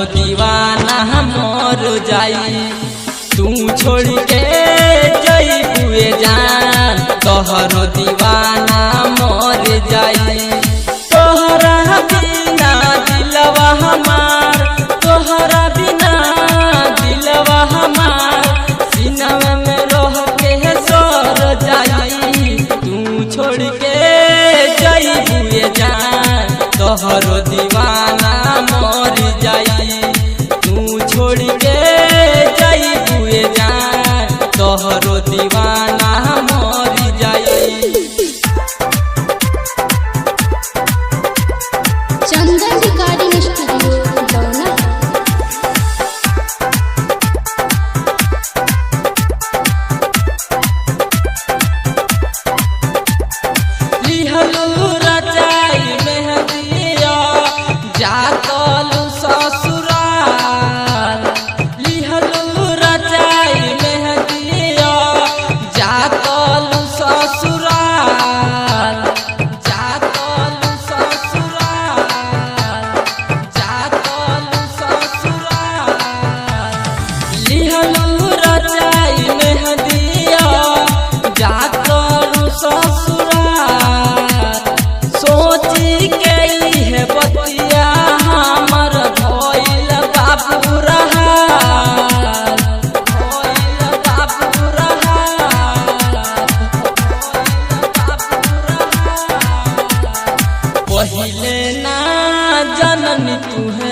तोहरो दीवाना मोर जाई। तू छोड़ के जइबुए जान तोहरो दीवाना मोर जाई। तोहरा बिना दिलवा हमार, तोहरा बिना दिलवा हमार सीनवा में रह के सर जाई। तू छोड़ के जइबुए जान तोहरो दीवाना मोर जाई। तू छोड़ के जइबुए जान तोहरो दीवाना मोर जाई। चंदन रिकॉर्डिंग स्टूडियो दौना। लिहलू रचाई मेहंदिया जातलू ससुराल। लिहलू रचाई मेहंदिया जातलू ससुराल। जातलू ससुराल, जातलू ससुराल। लिहलू रचाई मेहंदिया जातलू ससुराल। सोची के है बतिया हमर भइल बाबू रहाल, भइल बाबू रहाल, भइल बाबू रहाल। पहिले ना जननी तुहे